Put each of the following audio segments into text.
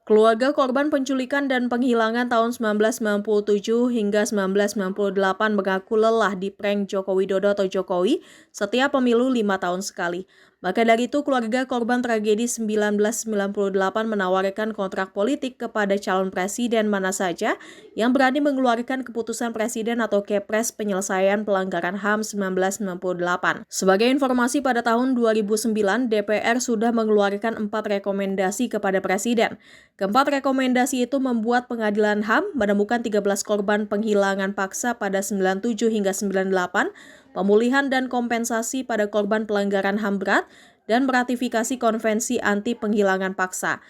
Keluarga korban penculikan dan penghilangan tahun 1997 hingga 1998 mengaku lelah di prank Joko Widodo atau Jokowi setiap pemilu 5 tahun sekali. Maka dari itu, keluarga korban tragedi 1998 menawarkan kontrak politik kepada calon presiden mana saja yang berani mengeluarkan keputusan presiden atau Kepres penyelesaian pelanggaran HAM 1998. Sebagai informasi, pada tahun 2009, DPR sudah mengeluarkan 4 rekomendasi kepada presiden. Keempat rekomendasi itu membuat pengadilan HAM menemukan 13 korban penghilangan paksa pada 97 hingga 98, pemulihan dan kompensasi pada korban pelanggaran HAM berat, dan meratifikasi konvensi anti penghilangan paksa.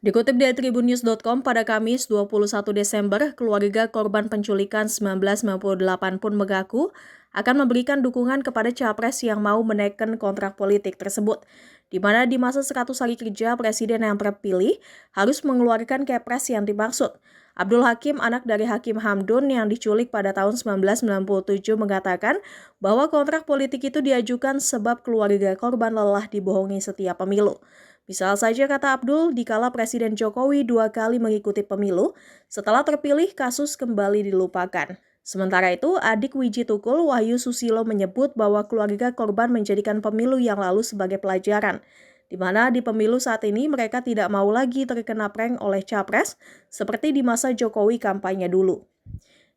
Dikutip dari tribunnews.com pada Kamis 21 Desember, keluarga korban penculikan 1998 pun mengaku akan memberikan dukungan kepada capres yang mau menaikkan kontrak politik tersebut, di mana di masa 100 hari kerja presiden yang terpilih harus mengeluarkan kepres yang dimaksud. Abdul Hakim, anak dari Hakim Hamdun yang diculik pada tahun 1997, mengatakan bahwa kontrak politik itu diajukan sebab keluarga korban lelah dibohongi setiap pemilu. Misal saja, kata Abdul, dikala Presiden Jokowi 2 kali mengikuti pemilu, setelah terpilih kasus kembali dilupakan. Sementara itu, adik Wiji Tukul, Wahyu Susilo, menyebut bahwa keluarga korban menjadikan pemilu yang lalu sebagai pelajaran, di mana di pemilu saat ini mereka tidak mau lagi terkena prank oleh capres seperti di masa Jokowi kampanye dulu.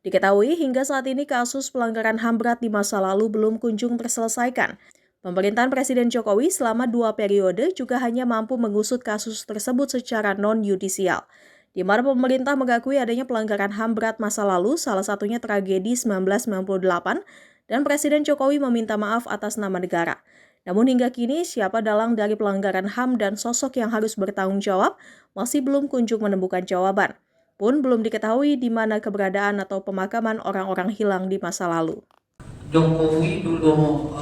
Diketahui hingga saat ini kasus pelanggaran HAM berat di masa lalu belum kunjung terselesaikan. Pemerintahan Presiden Jokowi selama 2 periode juga hanya mampu mengusut kasus tersebut secara non-yudisial, di mana pemerintah mengakui adanya pelanggaran HAM berat masa lalu, salah satunya tragedi 1998, dan Presiden Jokowi meminta maaf atas nama negara. Namun hingga kini, siapa dalang dari pelanggaran HAM dan sosok yang harus bertanggung jawab masih belum kunjung menemukan jawaban. Pun belum diketahui di mana keberadaan atau pemakaman orang-orang hilang di masa lalu. Jokowi dulu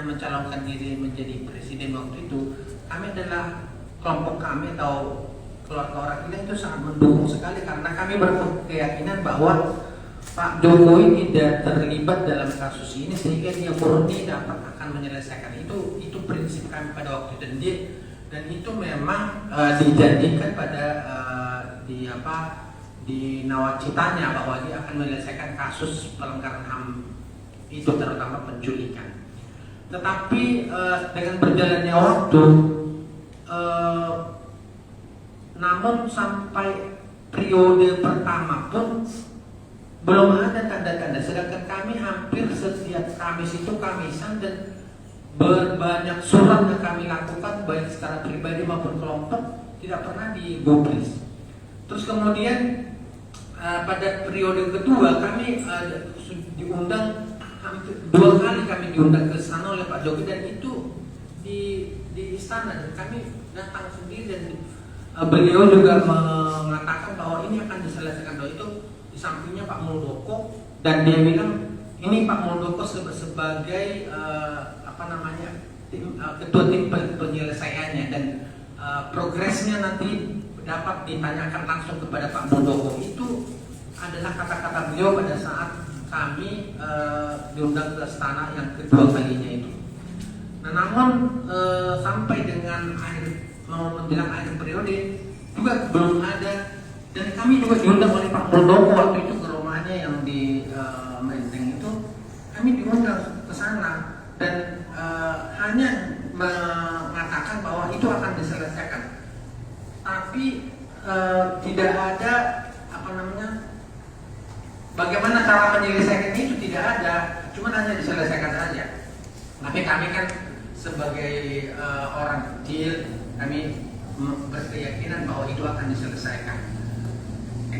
mencalonkan diri menjadi presiden waktu itu, kami adalah kelompok kami atau keluarga orang kita itu sangat mendukung sekali karena kami berkeyakinan bahwa Pak Jokowi tidak terlibat dalam kasus ini sehingga dia murni dapat akan menyelesaikan itu prinsip kami pada waktu itu dan itu memang dijanjikan pada di nawacitanya bahwa dia akan menyelesaikan kasus pelanggaran HAM itu terutama penculikan. Tetapi dengan berjalannya waktu, namun sampai periode pertama pun belum ada tanda-tanda. Sedangkan kami hampir setiap Kamis itu Kamisan dan berbanyak surat yang kami lakukan baik secara pribadi maupun kelompok tidak pernah digubris. Terus kemudian pada periode kedua kami diundang. 2 kali kami diundang ke sana oleh Pak Jokowi dan itu di istana dan kami datang sendiri dan beliau juga mengatakan bahwa ini akan diselesaikan. Bahwa itu di sampingnya Pak Muldoko dan dia bilang ini Pak Muldoko sebagai ketua tim penyelesaiannya dan progresnya nanti dapat ditanyakan langsung kepada Pak Muldoko. Itu adalah kata-kata beliau pada saat kami diundang ke istana yang kedua kalinya itu. Nah, namun sampai dengan menjelang akhir periode juga belum ada dan kami juga diundang oleh Pak Muldoko waktu itu ke rumahnya yang di Menteng itu. Kami diundang ke sana dan hanya mengatakan bahwa itu akan diselesaikan. Tapi tidak ada bagaimana cara menyelesaikan itu tidak ada, cuma hanya diselesaikan saja. Tapi kami kan sebagai orang kecil, kami berkeyakinan bahwa itu akan diselesaikan.